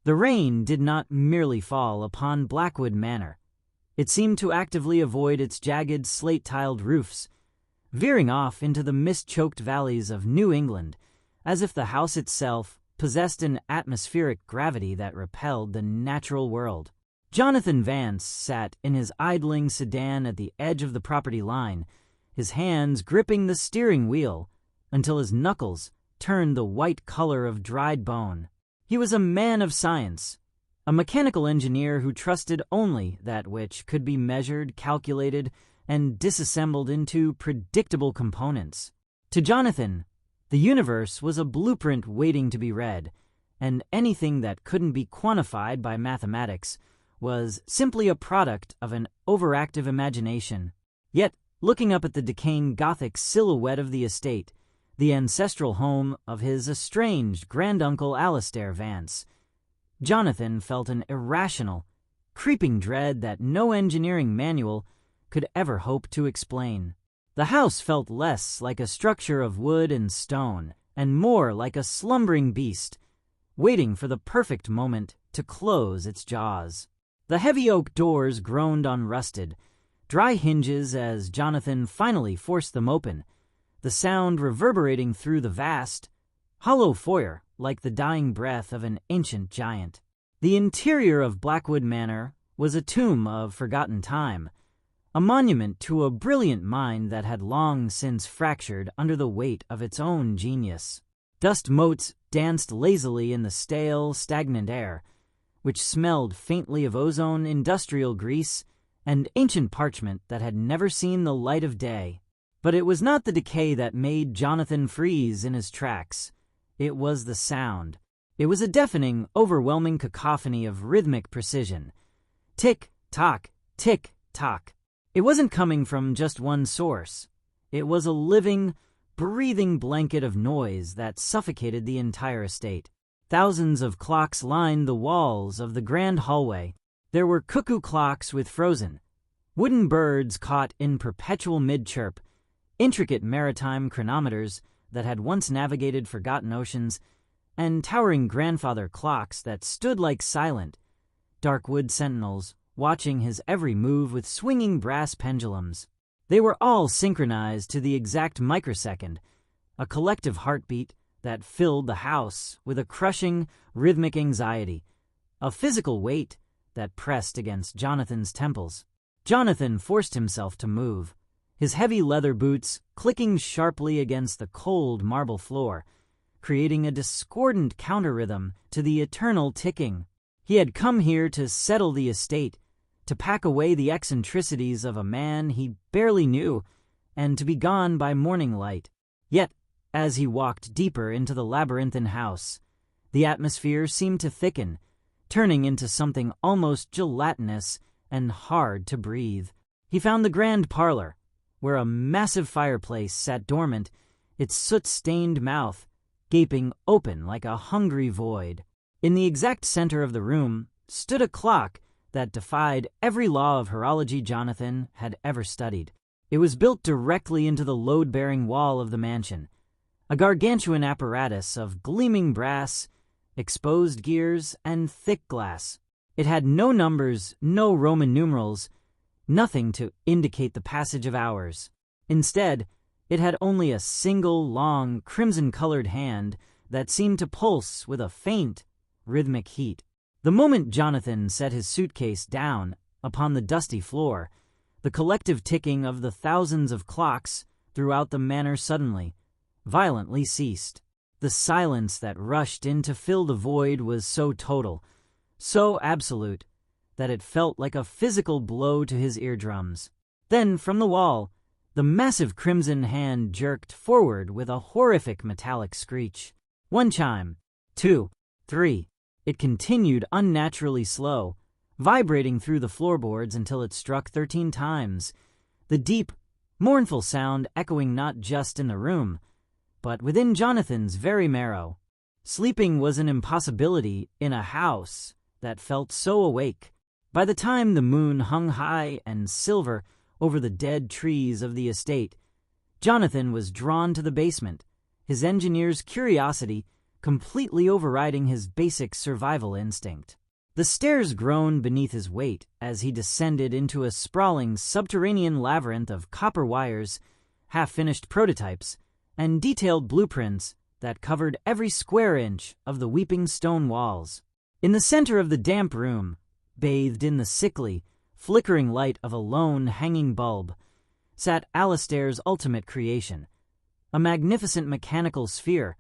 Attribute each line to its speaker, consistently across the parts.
Speaker 1: The rain did not merely fall upon Blackwood Manor. It seemed to actively avoid its jagged, slate-tiled roofs, veering off into the mist-choked valleys of New England, as if the house itself possessed an atmospheric gravity that repelled the natural world. Jonathan Vance sat in his idling sedan at the edge of the property line, his hands gripping the steering wheel until his knuckles turned the white color of dried bone. He was a man of science, a mechanical engineer who trusted only that which could be measured, calculated, and disassembled into predictable components. To Jonathan, the universe was a blueprint waiting to be read, and anything that couldn't be quantified by mathematics was simply a product of an overactive imagination. Yet, looking up at the decaying gothic silhouette of the estate, the ancestral home of his estranged granduncle Alistair Vance, Jonathan felt an irrational, creeping dread that no engineering manual could ever hope to explain. The house felt less like a structure of wood and stone, and more like a slumbering beast, waiting for the perfect moment to close its jaws. The heavy oak doors groaned on rusted, dry hinges as Jonathan finally forced them open, the sound reverberating through the vast, hollow foyer like the dying breath of an ancient giant. The interior of Blackwood Manor was a tomb of forgotten time, a monument to a brilliant mind that had long since fractured under the weight of its own genius. Dust motes danced lazily in the stale, stagnant air, which smelled faintly of ozone, industrial grease, and ancient parchment that had never seen the light of day. But it was not the decay that made Jonathan freeze in his tracks. It was the sound. It was a deafening, overwhelming cacophony of rhythmic precision. Tick-tock, tick-tock. It wasn't coming from just one source. It was a living, breathing blanket of noise that suffocated the entire estate. Thousands of clocks lined the walls of the grand hallway. There were cuckoo clocks with frozen, wooden birds caught in perpetual mid-chirp, intricate maritime chronometers that had once navigated forgotten oceans, and towering grandfather clocks that stood like silent, dark wood sentinels watching his every move with swinging brass pendulums. They were all synchronized to the exact microsecond, a collective heartbeat that filled the house with a crushing, rhythmic anxiety, a physical weight that pressed against Jonathan's temples. Jonathan forced himself to move, his heavy leather boots clicking sharply against the cold marble floor, creating a discordant counter-rhythm to the eternal ticking. He had come here to settle the estate, to pack away the eccentricities of a man he barely knew, and to be gone by morning light. Yet, as he walked deeper into the labyrinthine house, the atmosphere seemed to thicken, turning into something almost gelatinous and hard to breathe. He found the grand parlor, where a massive fireplace sat dormant, its soot-stained mouth gaping open like a hungry void. In the exact center of the room stood a clock that defied every law of horology Jonathan had ever studied. It was built directly into the load-bearing wall of the mansion, a gargantuan apparatus of gleaming brass, exposed gears, and thick glass. It had no numbers, no Roman numerals, nothing to indicate the passage of hours. Instead, it had only a single long, crimson-colored hand that seemed to pulse with a faint, rhythmic heat. The moment Jonathan set his suitcase down upon the dusty floor, the collective ticking of the thousands of clocks throughout the manor suddenly, violently ceased. The silence that rushed in to fill the void was so total, so absolute, that it felt like a physical blow to his eardrums. Then, from the wall, the massive crimson hand jerked forward with a horrific metallic screech. One chime, 2, 3. It continued unnaturally slow, vibrating through the floorboards until it struck 13 times, the deep, mournful sound echoing not just in the room, but within Jonathan's very marrow. Sleeping was an impossibility in a house that felt so awake. By the time the moon hung high and silver over the dead trees of the estate, Jonathan was drawn to the basement, his engineer's curiosity completely overriding his basic survival instinct. The stairs groaned beneath his weight as he descended into a sprawling subterranean labyrinth of copper wires, half-finished prototypes, and detailed blueprints that covered every square inch of the weeping stone walls. In the center of the damp room, bathed in the sickly, flickering light of a lone hanging bulb, sat Alistair's ultimate creation, a magnificent mechanical sphere,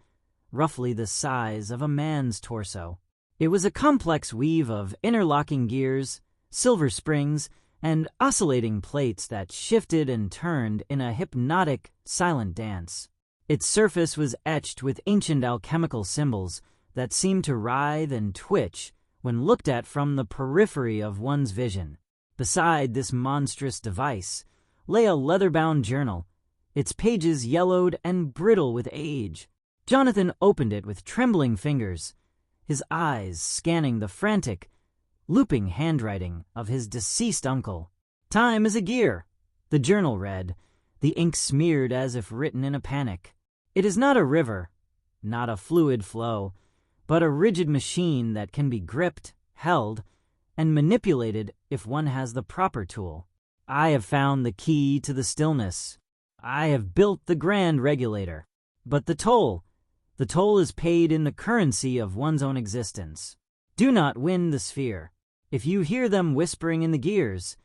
Speaker 1: roughly the size of a man's torso. It was a complex weave of interlocking gears, silver springs, and oscillating plates that shifted and turned in a hypnotic, silent dance. Its surface was etched with ancient alchemical symbols that seemed to writhe and twitch when looked at from the periphery of one's vision. Beside this monstrous device lay a leather-bound journal, its pages yellowed and brittle with age. Jonathan opened it with trembling fingers, his eyes scanning the frantic, looping handwriting of his deceased uncle. "Time is a gear," the journal read, the ink smeared as if written in a panic. "It is not a river, not a fluid flow, but a rigid machine that can be gripped, held, and manipulated if one has the proper tool. I have found the key to the stillness. I have built the grand regulator. But the toll is paid in the currency of one's own existence. Do not win the sphere. If you hear them whispering in the gears,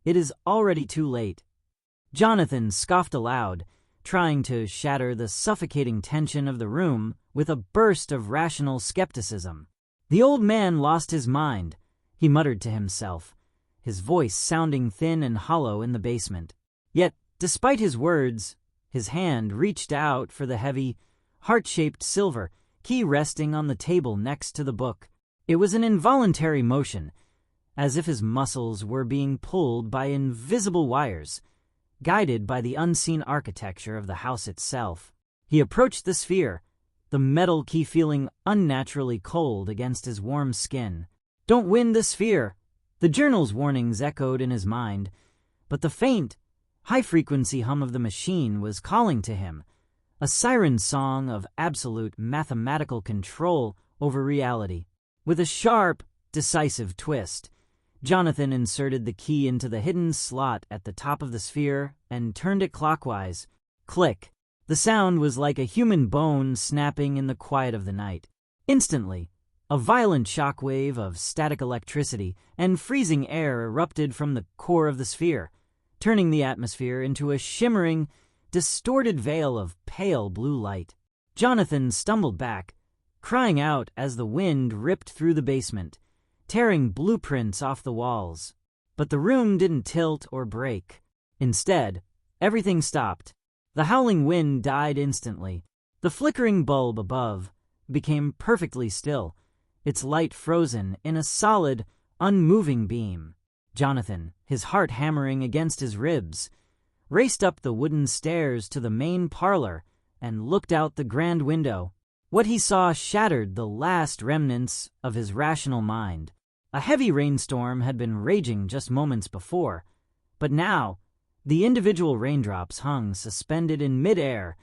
Speaker 1: it is already too late." Jonathan scoffed aloud, trying to shatter the suffocating tension of the room with a burst of rational skepticism. "The old man lost his mind," he muttered to himself, his voice sounding thin and hollow in the basement. Yet, despite his words, his hand reached out for the heavy, heart-shaped silver key resting on the table next to the book. It was an involuntary motion, as if his muscles were being pulled by invisible wires, guided by the unseen architecture of the house itself. He approached the sphere, the metal key feeling unnaturally cold against his warm skin. "Don't win the sphere!" The journal's warnings echoed in his mind, but the faint, high-frequency hum of the machine was calling to him, a siren song of absolute mathematical control over reality. With a sharp, decisive twist, Jonathan inserted the key into the hidden slot at the top of the sphere and turned it clockwise. Click! The sound was like a human bone snapping in the quiet of the night. Instantly, a violent shockwave of static electricity and freezing air erupted from the core of the sphere, turning the atmosphere into a shimmering, distorted veil of pale blue light. Jonathan stumbled back, crying out as the wind ripped through the basement, tearing blueprints off the walls. But the room didn't tilt or break. Instead, everything stopped. The howling wind died instantly. The flickering bulb above became perfectly still, its light frozen in a solid, unmoving beam. Jonathan, his heart hammering against his ribs, raced up the wooden stairs to the main parlor and looked out the grand window. What he saw shattered the last remnants of his rational mind. A heavy rainstorm had been raging just moments before, but now the individual raindrops hung suspended in midair,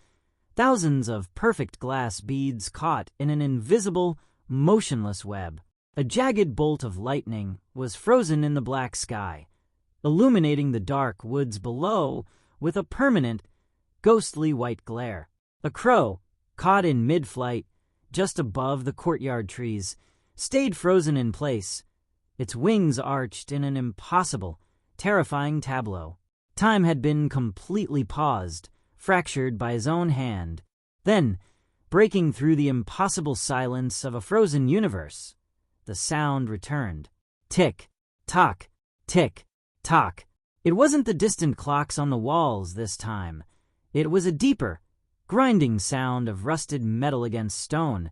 Speaker 1: thousands of perfect glass beads caught in an invisible, motionless web. A jagged bolt of lightning was frozen in the black sky, illuminating the dark woods below with a permanent, ghostly white glare. A crow, caught in mid-flight, just above the courtyard trees, stayed frozen in place, its wings arched in an impossible, terrifying tableau. Time had been completely paused, fractured by his own hand. Then, breaking through the impossible silence of a frozen universe, the sound returned. Tick, tock, tick, tock. It wasn't the distant clocks on the walls this time. It was a deeper, grinding sound of rusted metal against stone,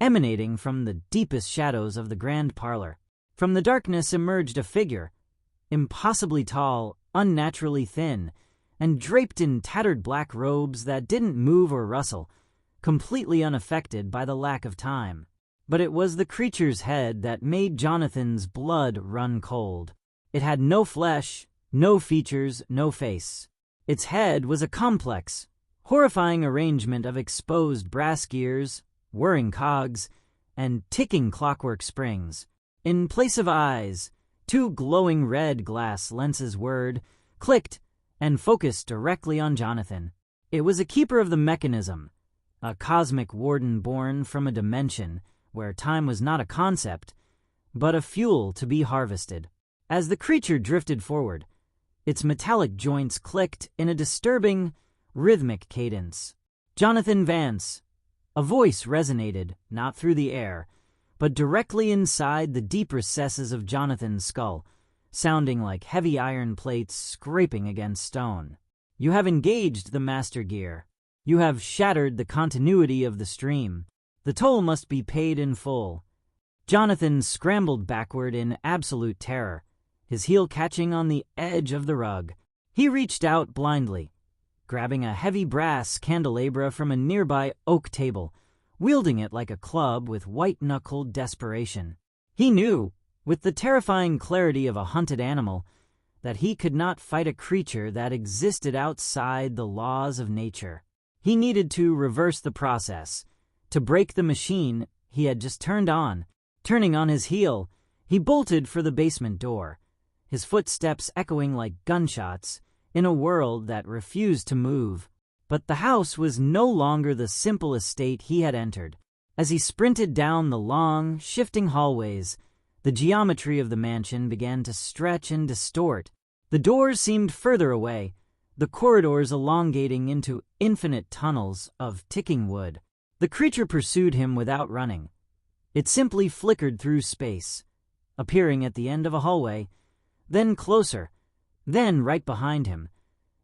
Speaker 1: emanating from the deepest shadows of the grand parlor. From the darkness emerged a figure, impossibly tall, unnaturally thin, and draped in tattered black robes that didn't move or rustle, completely unaffected by the lack of time. But it was the creature's head that made Jonathan's blood run cold. It had no flesh, no features, no face. Its head was a complex, horrifying arrangement of exposed brass gears, whirring cogs, and ticking clockwork springs. In place of eyes, two glowing red glass lenses whirred, clicked, and focused directly on Jonathan. It was a keeper of the mechanism, a cosmic warden born from a dimension where time was not a concept, but a fuel to be harvested. As the creature drifted forward, its metallic joints clicked in a disturbing, rhythmic cadence. Jonathan Vance. A voice resonated, not through the air, but directly inside the deep recesses of Jonathan's skull, sounding like heavy iron plates scraping against stone. You have engaged the master gear. You have shattered the continuity of the stream. The toll must be paid in full. Jonathan scrambled backward in absolute terror, his heel catching on the edge of the rug. He reached out blindly, grabbing a heavy brass candelabra from a nearby oak table, wielding it like a club with white-knuckled desperation. He knew, with the terrifying clarity of a hunted animal, that he could not fight a creature that existed outside the laws of nature. He needed to reverse the process, to break the machine he had just turned on. Turning on his heel, he bolted for the basement door, his footsteps echoing like gunshots in a world that refused to move. But the house was no longer the simple estate he had entered. As he sprinted down the long, shifting hallways, the geometry of the mansion began to stretch and distort. The doors seemed further away, the corridors elongating into infinite tunnels of ticking wood. The creature pursued him without running. It simply flickered through space, appearing at the end of a hallway, then closer, then right behind him,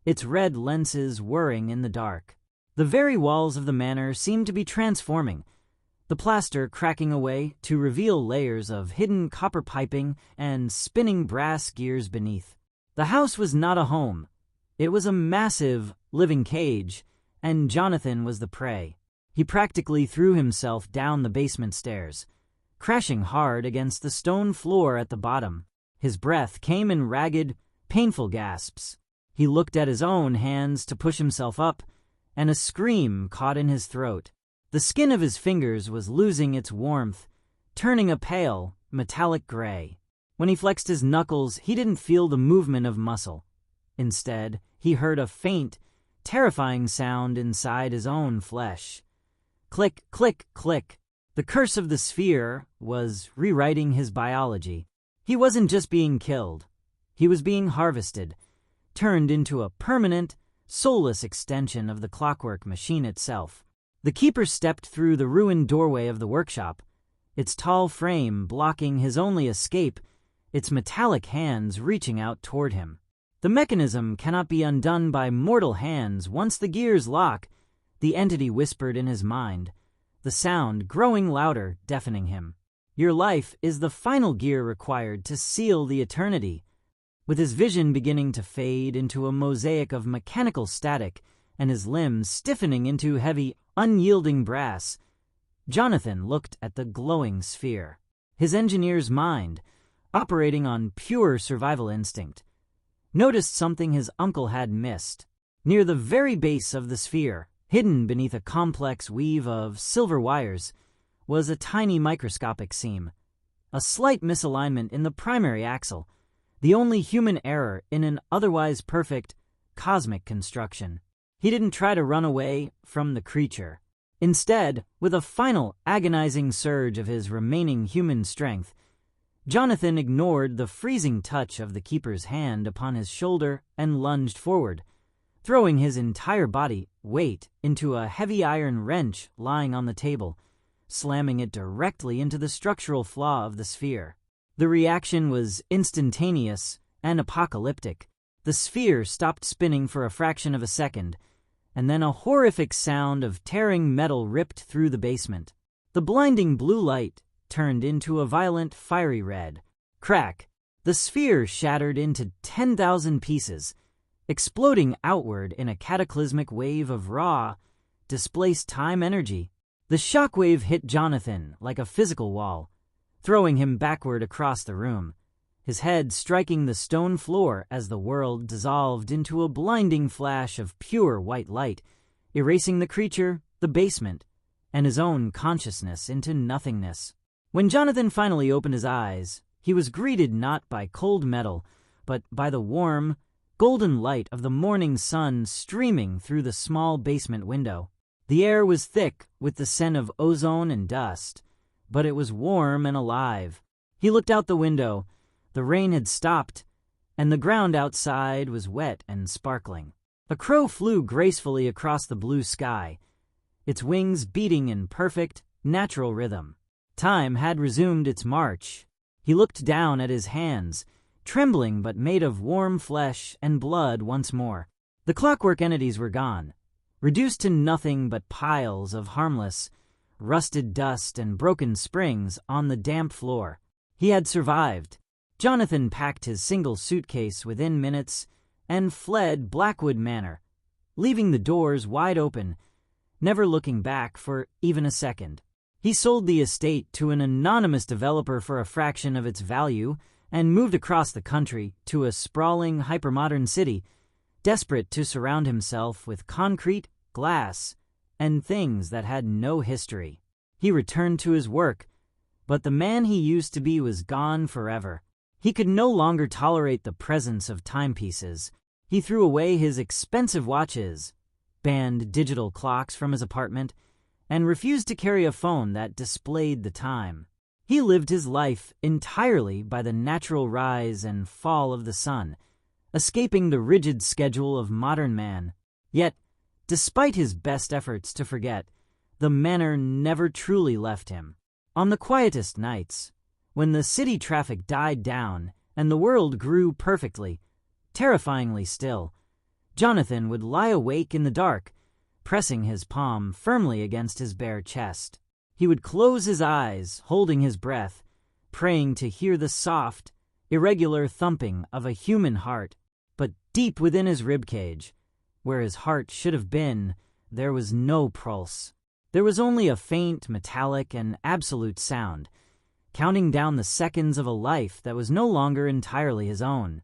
Speaker 1: its red lenses whirring in the dark. The very walls of the manor seemed to be transforming, the plaster cracking away to reveal layers of hidden copper piping and spinning brass gears beneath. The house was not a home. It was a massive, living cage, and Jonathan was the prey. He practically threw himself down the basement stairs, crashing hard against the stone floor at the bottom. His breath came in ragged, painful gasps. He looked at his own hands to push himself up, and a scream caught in his throat. The skin of his fingers was losing its warmth, turning a pale, metallic gray. When he flexed his knuckles, he didn't feel the movement of muscle. Instead, he heard a faint, terrifying sound inside his own flesh. Click, click, click. The curse of the sphere was rewriting his biology. He wasn't just being killed. He was being harvested, turned into a permanent, soulless extension of the clockwork machine itself. The keeper stepped through the ruined doorway of the workshop, its tall frame blocking his only escape, its metallic hands reaching out toward him. The mechanism cannot be undone by mortal hands once the gears lock, the entity whispered in his mind, the sound growing louder, deafening him. Your life is the final gear required to seal the eternity. With his vision beginning to fade into a mosaic of mechanical static and his limbs stiffening into heavy, unyielding brass, Jonathan looked at the glowing sphere. His engineer's mind, operating on pure survival instinct, noticed something his uncle had missed. Near the very base of the sphere, hidden beneath a complex weave of silver wires, was a tiny microscopic seam, a slight misalignment in the primary axle, the only human error in an otherwise perfect, cosmic construction. He didn't try to run away from the creature. Instead, with a final agonizing surge of his remaining human strength, Jonathan ignored the freezing touch of the keeper's hand upon his shoulder and lunged forward, throwing his entire body weight into a heavy iron wrench lying on the table, slamming it directly into the structural flaw of the sphere. The reaction was instantaneous and apocalyptic. The sphere stopped spinning for a fraction of a second, and then a horrific sound of tearing metal ripped through the basement. The blinding blue light turned into a violent, fiery red. Crack! The sphere shattered into 10,000 pieces, exploding outward in a cataclysmic wave of raw, displaced time energy. The shockwave hit Jonathan like a physical wall, throwing him backward across the room, his head striking the stone floor as the world dissolved into a blinding flash of pure white light, erasing the creature, the basement, and his own consciousness into nothingness. When Jonathan finally opened his eyes, he was greeted not by cold metal, but by the warm, golden light of the morning sun streaming through the small basement window. The air was thick with the scent of ozone and dust, but it was warm and alive. He looked out the window. The rain had stopped, and the ground outside was wet and sparkling. A crow flew gracefully across the blue sky, its wings beating in perfect, natural rhythm. Time had resumed its march. He looked down at his hands, trembling but made of warm flesh and blood once more. The clockwork entities were gone, reduced to nothing but piles of harmless, rusted dust and broken springs on the damp floor. He had survived. Jonathan packed his single suitcase within minutes and fled Blackwood Manor, leaving the doors wide open, never looking back for even a second. He sold the estate to an anonymous developer for a fraction of its value and moved across the country to a sprawling, hypermodern city, desperate to surround himself with concrete, glass, and things that had no history. He returned to his work, but the man he used to be was gone forever. He could no longer tolerate the presence of timepieces. He threw away his expensive watches, banned digital clocks from his apartment, and refused to carry a phone that displayed the time. He lived his life entirely by the natural rise and fall of the sun, escaping the rigid schedule of modern man. Yet, despite his best efforts to forget, the manor never truly left him. On the quietest nights, when the city traffic died down and the world grew perfectly, terrifyingly still, Jonathan would lie awake in the dark, pressing his palm firmly against his bare chest. He would close his eyes, holding his breath, praying to hear the soft, irregular thumping of a human heart. But deep within his ribcage, where his heart should have been, there was no pulse. There was only a faint, metallic, and absolute sound, counting down the seconds of a life that was no longer entirely his own.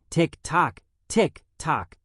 Speaker 1: Tick-tock, tick-tock.